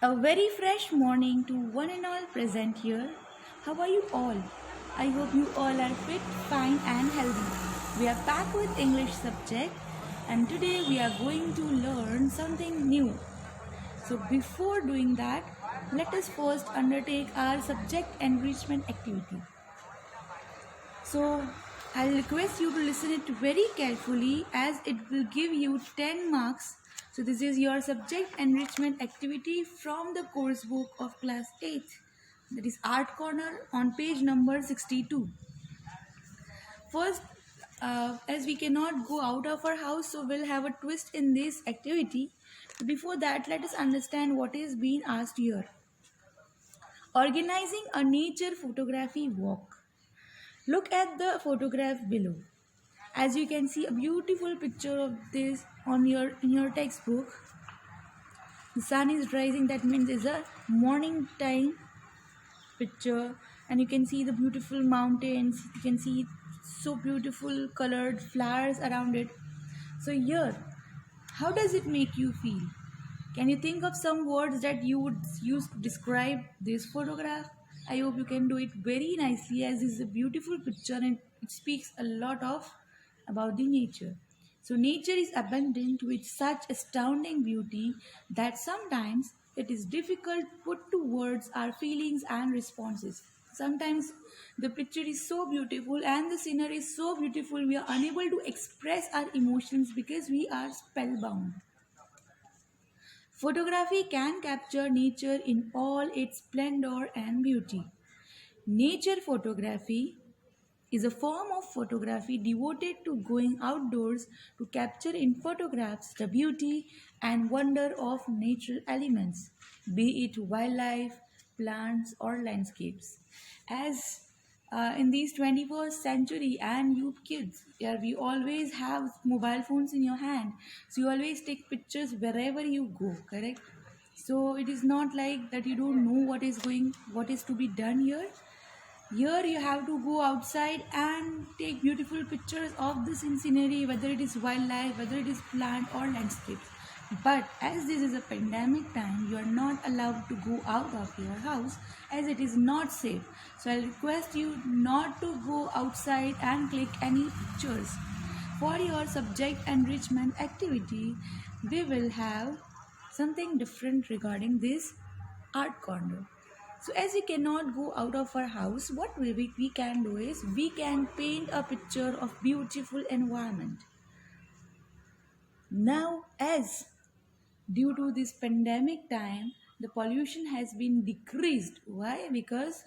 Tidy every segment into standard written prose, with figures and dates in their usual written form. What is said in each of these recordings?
A very fresh morning to one and all present here. How are you all? I hope you all are fit, fine and healthy. We are back with English subject and today we are going to learn something new. So before doing that, let us first undertake our subject enrichment activity. So I'll request you to listen it very carefully as it will give you 10 marks. So this is your subject enrichment activity from the course book of class 8. That is Art Corner on page number 62. First, as we cannot go out of our house, so we'll have a twist in this activity. Before that, let us understand what is being asked here. Organizing a nature photography walk. Look at the photograph below. As you can see a beautiful picture of this on in your textbook. The sun is rising, that means it's a morning time picture, and you can see the beautiful mountains, you can see so beautiful colored flowers around it. So here, how does it make you feel? Can you think of some words that you would use to describe this photograph? I hope you can do it very nicely as this is a beautiful picture and it speaks a lot of about the nature. So nature is abundant with such astounding beauty that sometimes it is difficult to put to words our feelings and responses. Sometimes the picture is so beautiful and the scenery is so beautiful we are unable to express our emotions because we are spellbound. Photography can capture nature in all its splendor and beauty. Nature photography is a form of photography devoted to going outdoors to capture in photographs the beauty and wonder of natural elements, be it wildlife, plants, or landscapes. As in these 21st century and youth kids, yeah, we always have mobile phones in your hand, so you always take pictures wherever you go, correct? So it is not like that you don't know what is to be done here. Here you have to go outside and take beautiful pictures of the scenery, whether it is wildlife, whether it is plant or landscapes. But as this is a pandemic time, you are not allowed to go out of your house as it is not safe. So I request you not to go outside and click any pictures. For your subject enrichment activity, we will have something different regarding this art corner. So as we cannot go out of our house, what we can do is we can paint a picture of beautiful environment. Now as due to this pandemic time, the pollution has been decreased. Why? Because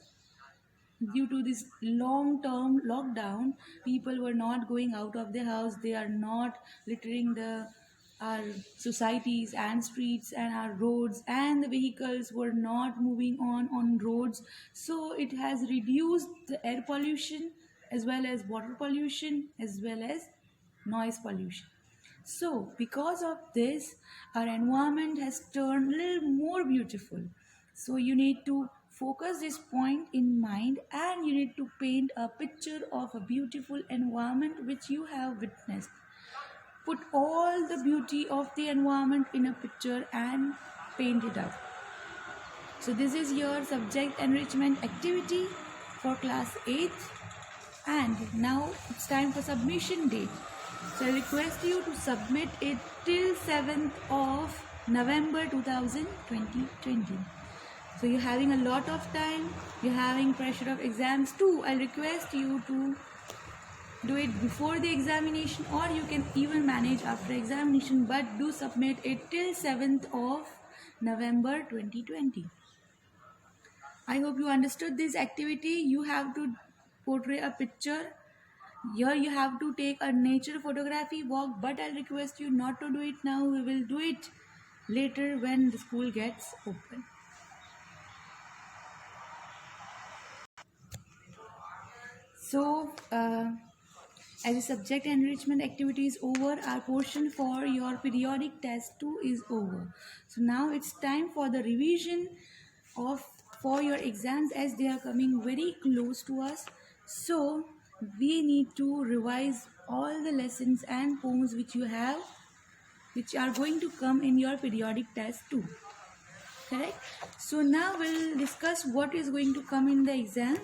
due to this long term lockdown, people were not going out of their house, they are not littering the our societies and streets and our roads, and the vehicles were not moving on roads, so it has reduced the air pollution as well as water pollution as well as noise pollution. So because of this, our environment has turned a little more beautiful. So you need to focus this point in mind and you need to paint a picture of a beautiful environment which you have witnessed. Put all the beauty of the environment in a picture and paint it up. So this is your subject enrichment activity for class 8th, and now it's time for submission date. So I request you to submit it till 7th of November 2020. So you're having a lot of time, you're having pressure of exams too. I request you to do it before the examination or you can even manage after examination, but do submit it till 7th of November 2020. I hope you understood this activity. You have to portray a picture. Here you have to take a nature photography walk, but I'll request you not to do it now. We will do it later when the school gets open. So, as the subject enrichment activity is over, our portion for your periodic test 2 is over. So now it's time for the revision of for your exams as they are coming very close to us. So we need to revise all the lessons and poems which you have, which are going to come in your periodic test 2. Correct? So now we'll discuss what is going to come in the exam.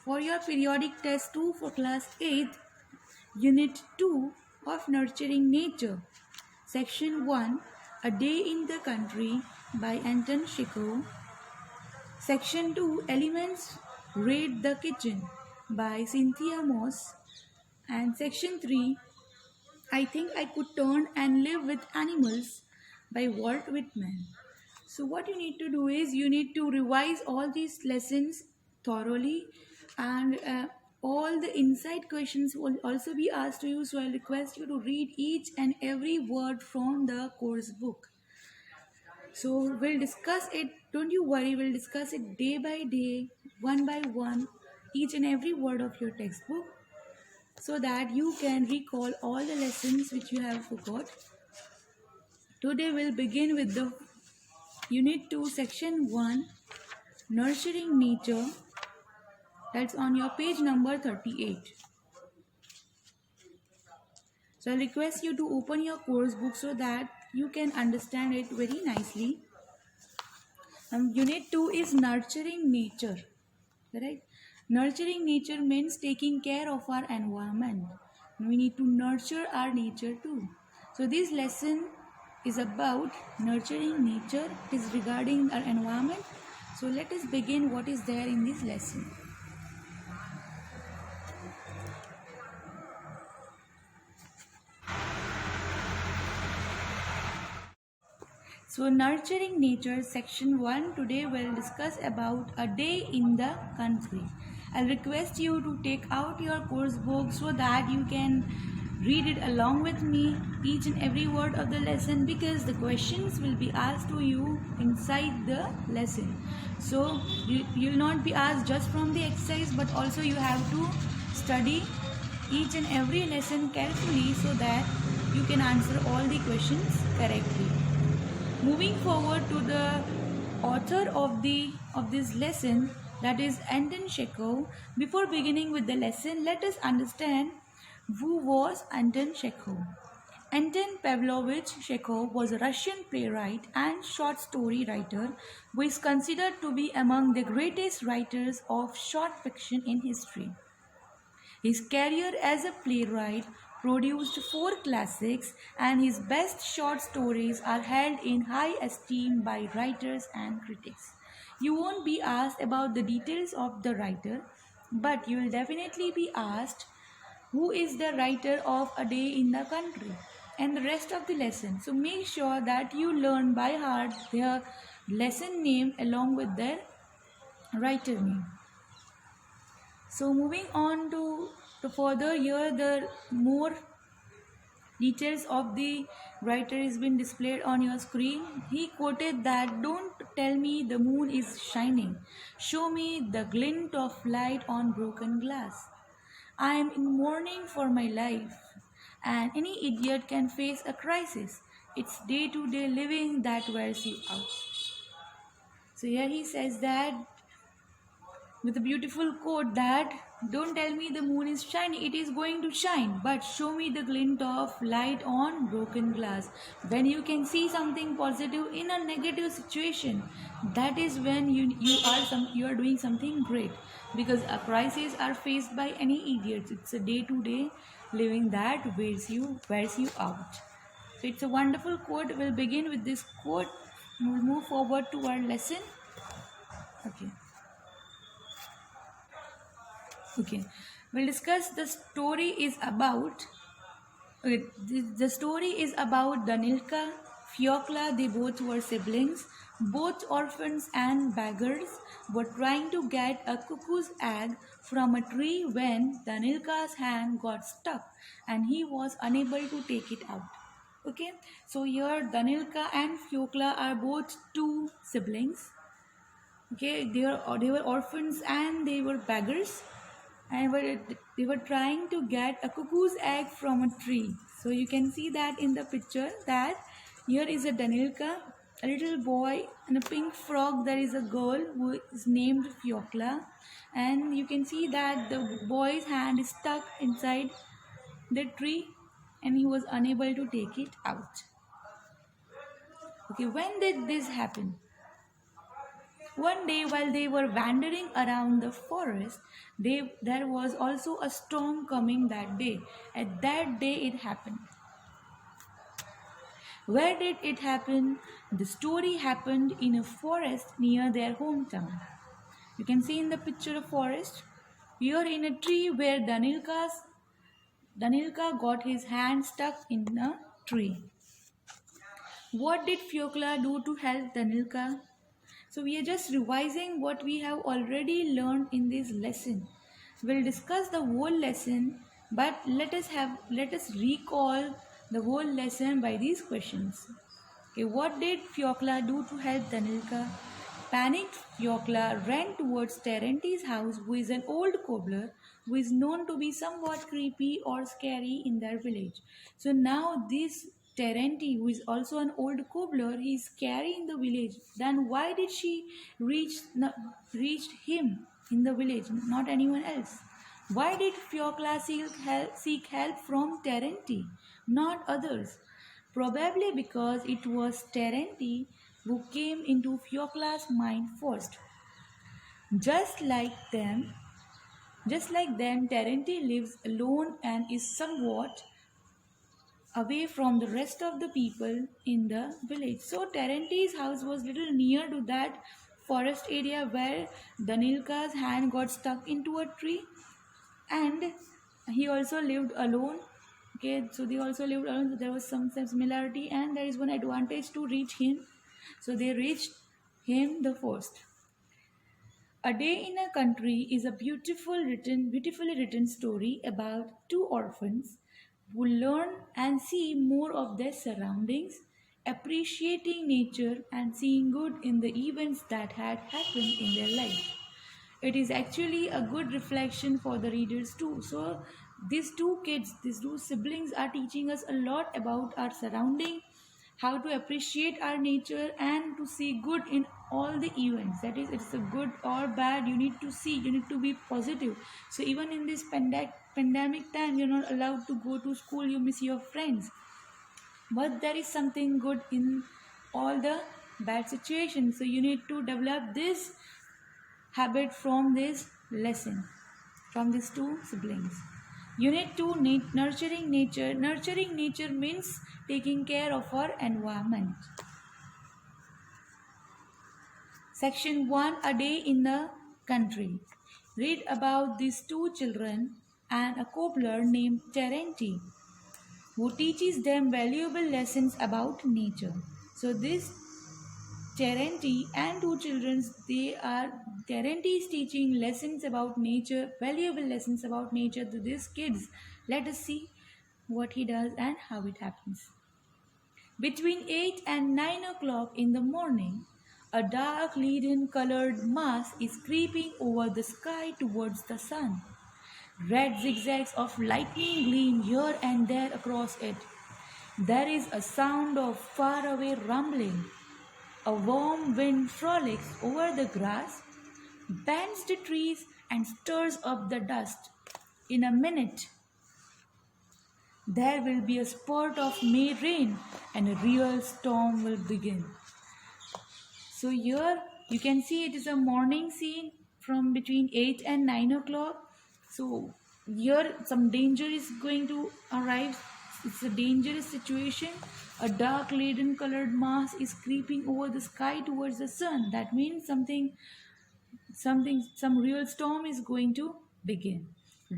For your periodic test 2 for class 8, unit 2 of nurturing nature, section 1, a day in the country by Anton Chekhov. Section 2, elements raid the kitchen by Cynthia Moss. And section 3, I think I could turn and live with animals by Walt Whitman. So what you need to do is you need to revise all these lessons thoroughly, and all the inside questions will also be asked to you. So I request you to read each and every word from the course book. So we'll discuss it. Don't you worry, we'll discuss it day by day, one by one, each and every word of your textbook, so that you can recall all the lessons which you have forgot. Today we'll begin with the Unit 2, Section 1, Nurturing Nature. That's on your page number 38. So I request you to open your course book so that you can understand it very nicely. Unit 2 is Nurturing Nature. Correct? Nurturing nature means taking care of our environment. We need to nurture our nature too. So this lesson is about nurturing nature. It is regarding our environment. So let us begin what is there in this lesson. So nurturing nature, section 1, today we'll discuss about a day in the country. I'll request you to take out your course book so that you can read it along with me, each and every word of the lesson, because the questions will be asked to you inside the lesson. So you'll not be asked just from the exercise, but also you have to study each and every lesson carefully so that you can answer all the questions correctly. Moving forward to the author of this lesson, that is Anton Chekhov. Before beginning with the lesson, let us understand who was Anton Chekhov. Anton Pavlovich Chekhov was a Russian playwright and short story writer who is considered to be among the greatest writers of short fiction in history. His career as a playwright produced 4 classics, and his best short stories are held in high esteem by writers and critics. You won't be asked about the details of the writer, but you will definitely be asked who is the writer of A Day in the Country and the rest of the lesson. So make sure that you learn by heart their lesson name along with their writer name. So moving on to further, here the more details of the writer is been displayed on your screen. He quoted that, "Don't tell me the moon is shining. Show me the glint of light on broken glass. I am in mourning for my life, and any idiot can face a crisis. It's day-to-day living that wears you out." So here he says that, with a beautiful quote, that don't tell me the moon is shining, it is going to shine, but show me the glint of light on broken glass. When you can see something positive in a negative situation, that is when you are doing something great, because a crisis are faced by any idiots. It's a day-to-day living that wears you out. So it's a wonderful quote. We'll begin with this quote. We'll move forward to our lesson. Okay, we'll discuss the story is about. Okay, the story is about Danilka, Fyokla. They both were siblings, both orphans and beggars, were trying to get a cuckoo's egg from a tree when Danilka's hand got stuck and he was unable to take it out. Okay, so here Danilka and Fyokla are both 2 siblings. Okay, they were orphans and they were beggars, and they were trying to get a cuckoo's egg from a tree. So you can see that in the picture, that here is a Danilka, a little boy, and a pink frog. There is a girl who is named Fyokla, and you can see that the boy's hand is stuck inside the tree and he was unable to take it out. Okay, when did this happen? One day, while they were wandering around the forest, there was also a storm coming that day. At that day, it happened. Where did it happen? The story happened in a forest near their hometown. You can see in the picture a forest. We are in a tree where Danilka got his hand stuck in a tree. What did Fiokla do to help Danilka? So we are just revising what we have already learned in this lesson. We'll discuss the whole lesson, but let us recall the whole lesson by these questions. Okay, what did Fiokla do to help Danilka? Panicked, Fiokla ran towards Terenti's house, who is an old cobbler who is known to be somewhat creepy or scary in their village. So now this Terenti, who is also an old cobbler, he is scary in the village. Then why did she reach him in the village, not anyone else? Why did Fiokla seek help from Terenti, not others? Probably because it was Terenti who came into Fiokla's mind first. Just like them, Terenti lives alone and is somewhat away from the rest of the people in the village. So Terenti's house was little near to that forest area where Danilka's hand got stuck into a tree, and he also lived alone. Okay, so they also lived alone, so there was some similarity, and there is one advantage to reach him. So they reached him the first. A Day in a Country is a beautifully written story about two orphans who learn and see more of their surroundings, appreciating nature and seeing good in the events that had happened in their life. It is actually a good reflection for the readers too. So these two kids, these two siblings are teaching us a lot about our surrounding, how to appreciate our nature and to see good in all the events. That is, it's a good or bad, you need to see, you need to be positive. So even in this pandemic time, you're not allowed to go to school, you miss your friends, but there is something good in all the bad situations. So you need to develop this habit from this lesson, from these two siblings. Unit 2, Nurturing Nature. Nurturing nature means taking care of our environment. Section 1, A Day in the Country. Read about these two children and a cobbler named Terenti, who teaches them valuable lessons about nature. So this Terenti and two children, Terenti is teaching lessons about nature, valuable lessons about nature to these kids. Let us see what he does and how it happens. Between 8 and 9 o'clock in the morning, a dark leaden-colored mass is creeping over the sky towards the sun. Red zigzags of lightning gleam here and there across it. There is a sound of faraway rumbling. A warm wind frolics over the grass, bends the trees and stirs up the dust. In a minute, there will be a spurt of May rain and a real storm will begin. So here you can see it is a morning scene from between 8 and 9 o'clock. So here some danger is going to arrive. It's a dangerous situation. A dark leaden colored mass is creeping over the sky towards the sun. That means some real storm is going to begin.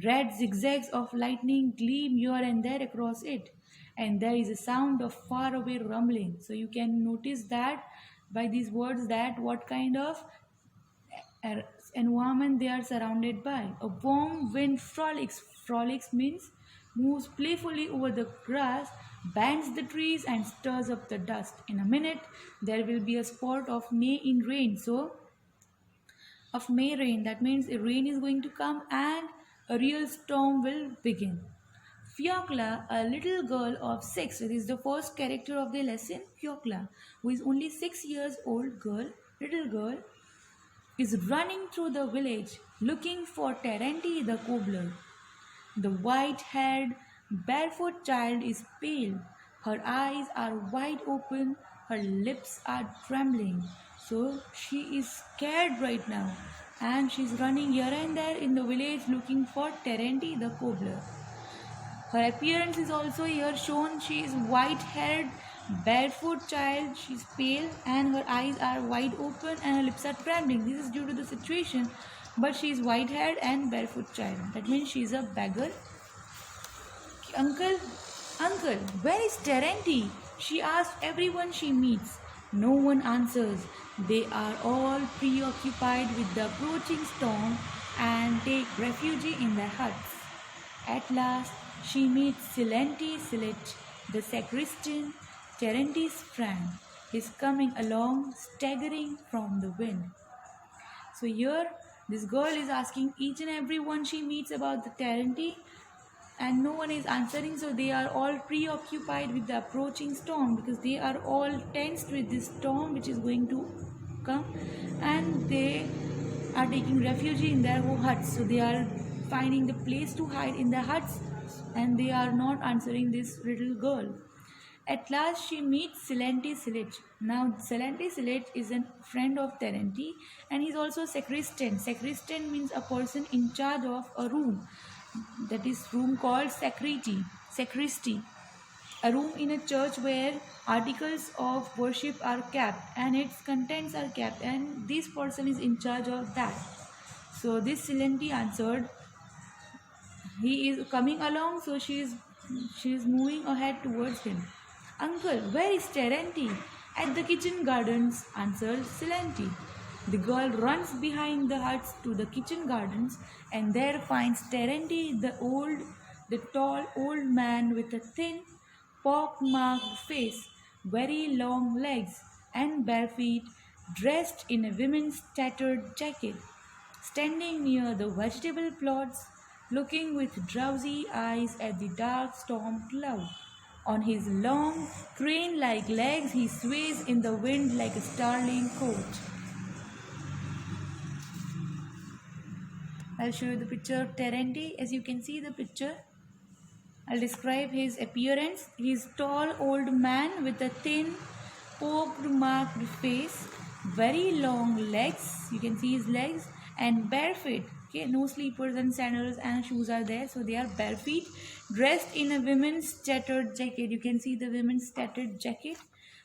Red zigzags of lightning gleam here and there across it, and there is a sound of faraway rumbling. So you can notice that by these words that what kind of environment they are surrounded by. A warm wind frolics. Frolics means moves playfully over the grass, bends the trees and stirs up the dust. In a minute, there will be a spurt of May in rain. So, of May rain, that means a rain is going to come and a real storm will begin. Fiokla, a little girl of 6, this is the first character of the lesson, Fiokla, who is only 6 years old little girl, is running through the village looking for Terenti the cobbler. The white-haired, barefoot child is pale. Her eyes are wide open, Her lips are trembling. So she is scared right now. And she's running here and there in the village looking for Terenti the cobbler. Her appearance is also here shown. She is white-haired, barefoot child. She's pale and her eyes are wide open and her lips are trembling. This is due to the situation. But she is white-haired and barefoot child. That means she is a beggar. Uncle, uncle, where is Terenti? She asks everyone she meets. No one answers. They are all preoccupied with the approaching storm and take refuge in their huts. At last, she meets Silenti Silich, the sacristan, Terenti's friend. He's coming along, staggering from the wind. So here, this girl is asking each and every one she meets about the Terenti, and no one is answering. So they are all preoccupied with the approaching storm because they are all tensed with this storm which is going to come, and they are taking refuge in their huts. So they are finding the place to hide in their huts, and they are not answering this little girl. At last she meets Silenti Silich. Now Silenti Silich is a friend of Terenti, and he's also a sacristan. Sacristan means a person in charge of a room. That is room called sacristy. A room in a church where articles of worship are kept and its contents are kept, and this person is in charge of that. So this Silenti answered, he is coming along, so she is moving ahead towards him. Uncle, where is Terenti? At the kitchen gardens, answered Silenti. The girl runs behind the huts to the kitchen gardens and there finds Terenti, the tall old man with a thin, pock-marked face, very long legs and bare feet, dressed in a woman's tattered jacket, standing near the vegetable plots, looking with drowsy eyes at the dark storm cloud. On his long, crane-like legs, he sways in the wind like a starling coach. I'll show you the picture of Terenti. As you can see the picture, I'll describe his appearance. He is tall old man with a thin, pock-marked face, very long legs. You can see his legs, and bare feet. Okay, no sleepers and sandals and shoes are there, so they are bare feet, dressed in a women's tattered jacket. You can see the women's tattered jacket.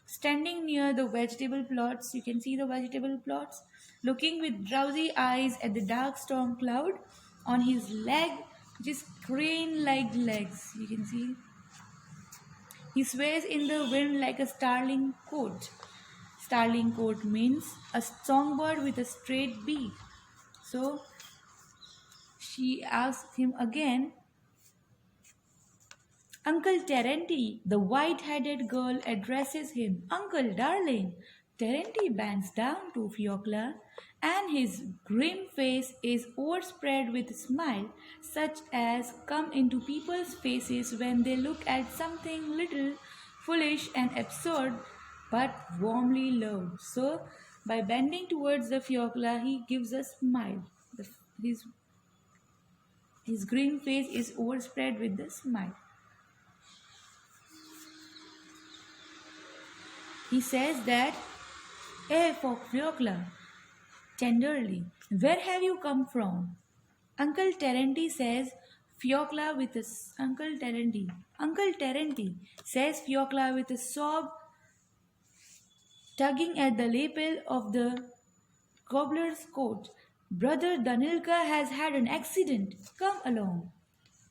Standing near the vegetable plots, you can see the vegetable plots, looking with drowsy eyes at the dark storm cloud. On his leg, just crane-like legs, you can see. He sways in the wind like a starling coat. Starling coat means a songbird with a straight beak. So she asked him again, Uncle Terenti, the white-headed girl addresses him. Uncle, darling. Terenti bends down to Fiocla, and his grim face is overspread with a smile, such as come into people's faces when they look at something little, foolish and absurd, but warmly loved. So, by bending towards the Fiocla, he gives a smile. His grim face is overspread with the smile. He says that, Fiocla, tenderly, where have you come from? Uncle Terenti says, Fiocla with a Uncle Terenti, says Fiocla with a sob, tugging at the lapel of the cobbler's coat. Brother Danilka has had an accident. Come along.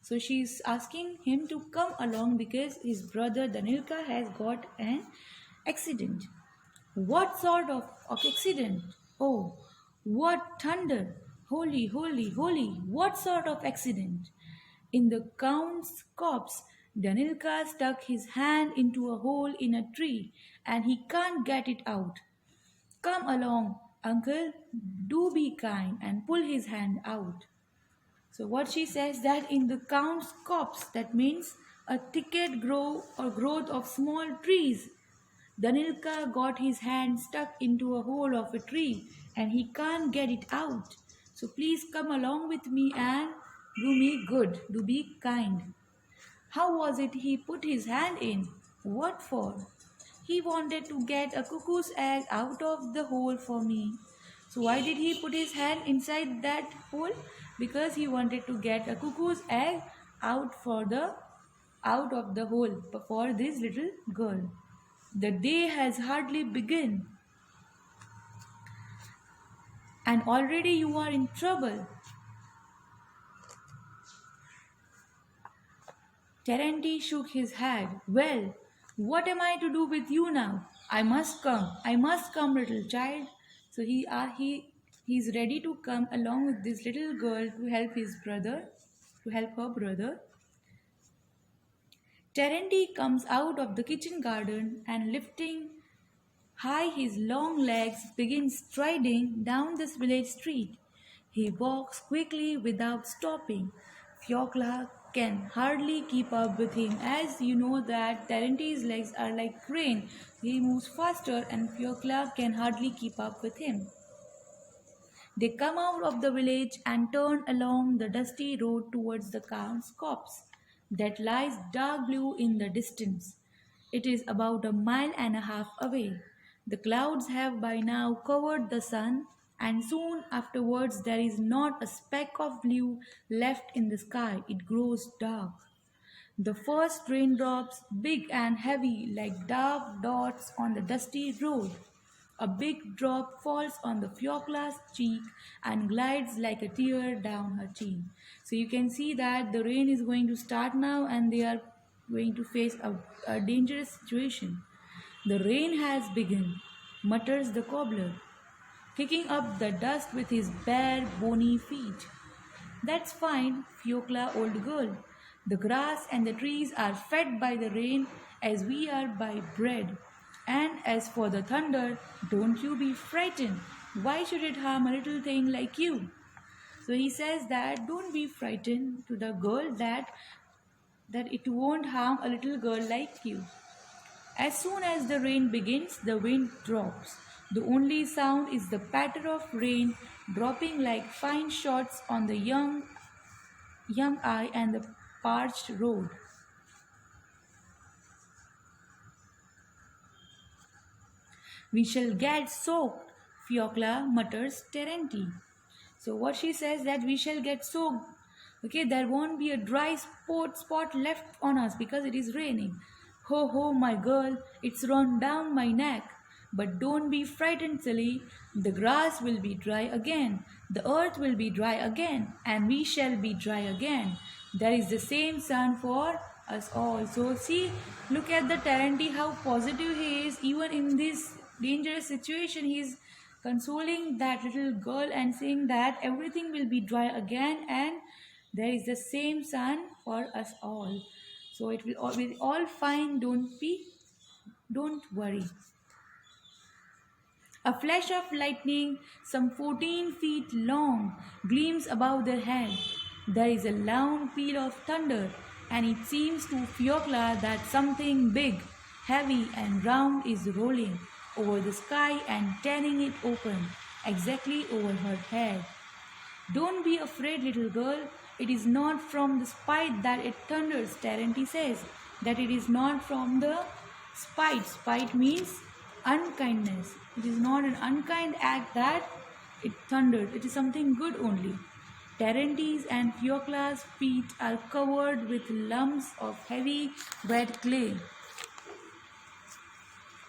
So she is asking him to come along because his brother Danilka has got an accident. What sort of accident? Oh, what thunder! Holy, holy, holy! What sort of accident? In the Count's copse, Danilka stuck his hand into a hole in a tree and he can't get it out. Come along, uncle, do be kind and pull his hand out. So what she says that in the Count's copse, that means a thicket growth of small trees. Danilka got his hand stuck into a hole of a tree and he can't get it out. So please come along with me and do me good, do be kind. How was it he put his hand in? What for? He wanted to get a cuckoo's egg out of the hole for me. So why did he put his hand inside that hole? Because he wanted to get a cuckoo's egg out of the hole for this little girl. The day has hardly begun, and already you are in trouble. Terenti shook his head. Well, what am I to do with you now? I must come. I must come, little child. So he's ready to come along with this little girl to help his brother, to help her brother. Terenti comes out of the kitchen garden and lifting high his long legs begins striding down this village street. He walks quickly without stopping. Fiocla can hardly keep up with him, as you know that Terenti's legs are like crane. He moves faster and Fiocla can hardly keep up with him. They come out of the village and turn along the dusty road towards the Count's copse that lies dark blue in the distance. It is about a mile and a half away. The clouds have by now covered the sun, and soon afterwards there is not a speck of blue left in the sky. It grows dark. The first raindrops, big and heavy like dark dots on the dusty road. A big drop falls on the Fiocla's cheek and glides like a tear down her chin. So you can see that the rain is going to start now and they are going to face a dangerous situation. The rain has begun, mutters the cobbler, kicking up the dust with his bare, bony feet. That's fine, Fiocla, old girl. The grass and the trees are fed by the rain as we are by bread. And as for the thunder, don't you be frightened. Why should it harm a little thing like you? So he says that don't be frightened to the girl that it won't harm a little girl like you. As soon as the rain begins, the wind drops. The only sound is the patter of rain dropping like fine shots on the young eye and the parched road. We shall get soaked, Fiocla mutters Terenti. So what she says that we shall get soaked. Okay, there won't be a dry spot left on us because it is raining. Ho ho, my girl, it's run down my neck. But don't be frightened, silly. The grass will be dry again. The earth will be dry again. And we shall be dry again. There is the same sun for us all. So see, look at the Terenti, how positive he is. Even in this dangerous situation, he is consoling that little girl and saying that everything will be dry again and there is the same sun for us all. So it will be all fine. Don't worry. A flash of lightning, some 14 feet long, gleams above their head. There is a loud peal of thunder, and it seems to Fiocla that something big, heavy, and round is rolling over the sky and tearing it open, exactly over her head. Don't be afraid, little girl. It is not from the spite that it thunders, Terenti says. That it is not from the spite. Spite means unkindness. It is not an unkind act that it thundered. It is something good only. Terenti's and Fiocla's feet are covered with lumps of heavy, wet clay.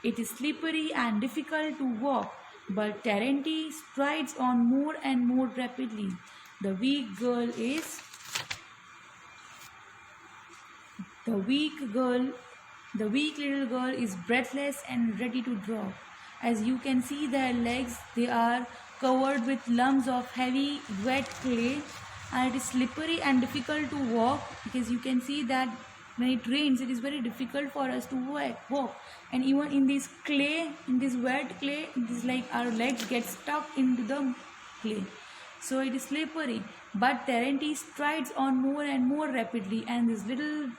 It is slippery and difficult to walk, but Terenti strides on more and more rapidly. The weak little girl is breathless and ready to drop. As you can see, their legs, they are covered with lumps of heavy, wet clay, and it is slippery and difficult to walk because you can see that when it rains, it is very difficult for us to walk. And even in this clay, in this wet clay, it is like our legs get stuck into the clay. So it is slippery. But Terenti strides on more and more rapidly, and this little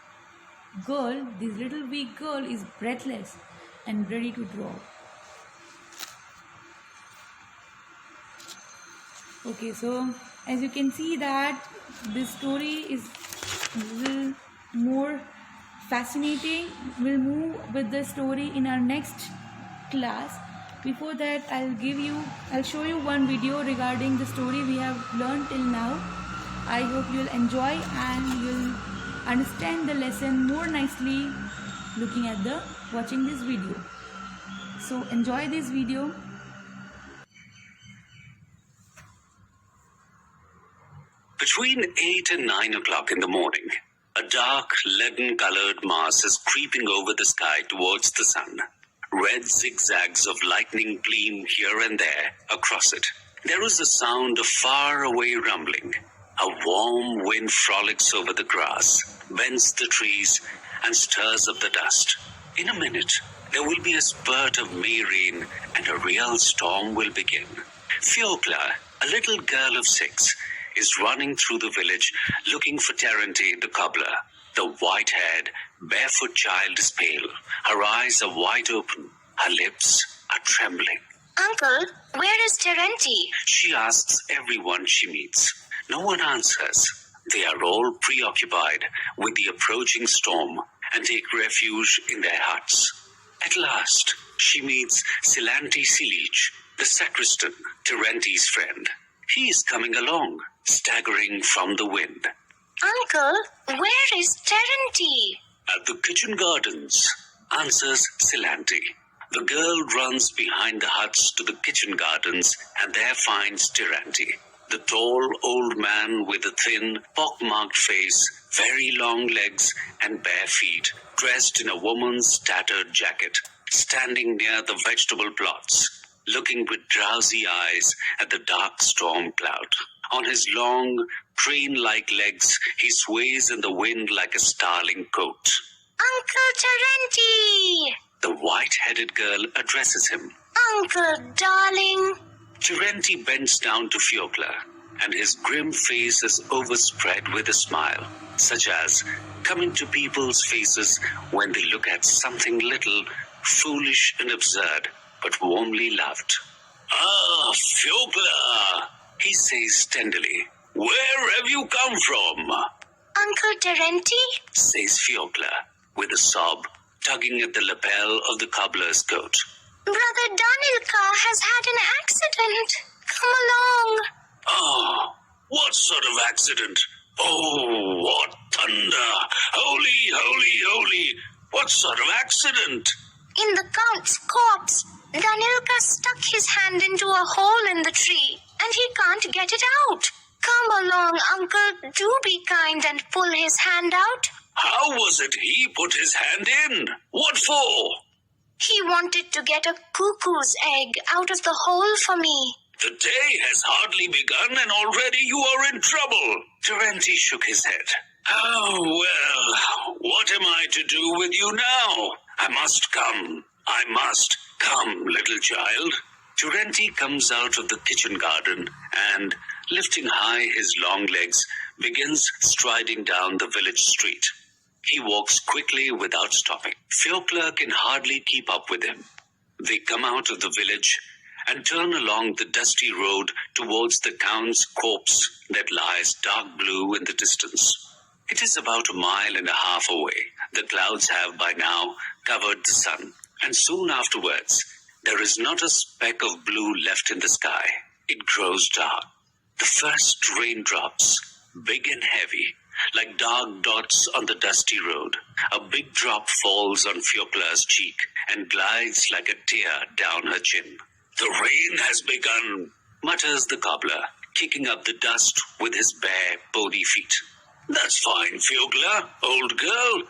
weak girl is breathless and ready to drop. Okay, so as you can see that this story is a little more fascinating. We'll move with the story in our next class. Before that, I'll show you one video regarding the story we have learned till now. I hope you'll enjoy and you'll understand the lesson more nicely watching this video. So enjoy this video. Between 8 and 9 o'clock in the morning, a dark, leaden-colored mass is creeping over the sky towards the sun. Red zigzags of lightning gleam here and there across it. There is a sound of far-away rumbling. A warm wind frolics over the grass, bends the trees, and stirs up the dust. In a minute, there will be a spurt of May rain, and a real storm will begin. Fiocla, a little girl of 6, is running through the village looking for Terenti the cobbler. The white-haired, barefoot child is pale. Her eyes are wide open. Her lips are trembling. Uncle, where is Terenti? She asks everyone she meets. No one answers. They are all preoccupied with the approaching storm and take refuge in their huts. At last, she meets Silanti Silich, the sacristan, Terenti's friend. He is coming along, staggering from the wind. Uncle, where is Terenti? At the kitchen gardens, answers Silanti. The girl runs behind the huts to the kitchen gardens and there finds Terenti. The tall old man with a thin, pock-marked face, very long legs and bare feet, dressed in a woman's tattered jacket, standing near the vegetable plots, looking with drowsy eyes at the dark storm cloud. On his long, crane-like legs, he sways in the wind like a starling coat. Uncle Terenti! The white-headed girl addresses him. Uncle, darling. Terenti bends down to Fiocla, and his grim face is overspread with a smile, such as coming to people's faces when they look at something little, foolish and absurd, but warmly loved. Ah, Fiocla, he says tenderly. Where have you come from? Uncle Terenti? Says Fiocla, with a sob, tugging at the lapel of the cobbler's coat. Brother Danilka has had an accident. Come along. Oh, what sort of accident? Oh, what thunder! Holy, holy, holy! What sort of accident? In the Count's corpse, Danilka stuck his hand into a hole in the tree, and he can't get it out. Come along, Uncle. Do be kind and pull his hand out. How was it he put his hand in? What for? He wanted to get a cuckoo's egg out of the hole for me. The day has hardly begun and already you are in trouble. Terenti shook his head. Oh, well, what am I to do with you now? I must come. I must come, little child. Terenti comes out of the kitchen garden and, lifting high his long legs, begins striding down the village street. He walks quickly without stopping. Fiocla can hardly keep up with him. They come out of the village and turn along the dusty road towards the Count's corpse that lies dark blue in the distance. It is about 1.5 miles away. The clouds have by now covered the sun, and soon afterwards there is not a speck of blue left in the sky. It grows dark. The first raindrops, big and heavy, like dark dots on the dusty road. A big drop falls on Fiocla's cheek and glides like a tear down her chin. The rain has begun, mutters the cobbler, kicking up the dust with his bare, bony feet. That's fine, Fiocla, old girl.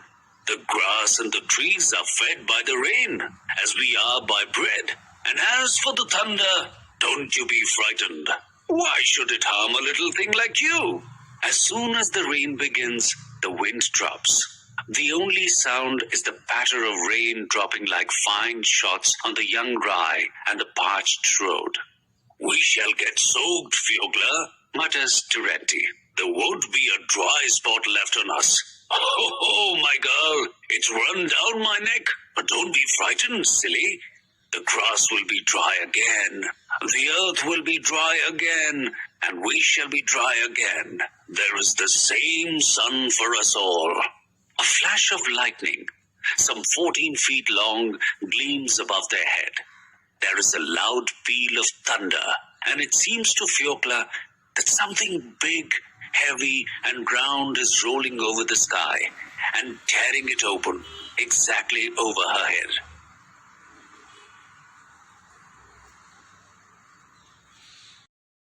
The grass and the trees are fed by the rain, as we are by bread. And as for the thunder, don't you be frightened. Why should it harm a little thing like you? As soon as the rain begins, the wind drops. The only sound is the patter of rain dropping like fine shots on the young rye and the parched road. We shall get soaked, Fiocla, mutters Terenti. There won't be a dry spot left on us. Oh, my girl, it's run down my neck. But don't be frightened, silly. The grass will be dry again. The earth will be dry again. And we shall be dry again. There is the same sun for us all. A flash of lightning, some 14 feet long, gleams above their head. There is a loud peal of thunder, and it seems to Fiokla that something big, heavy, and round is rolling over the sky and tearing it open exactly over her head.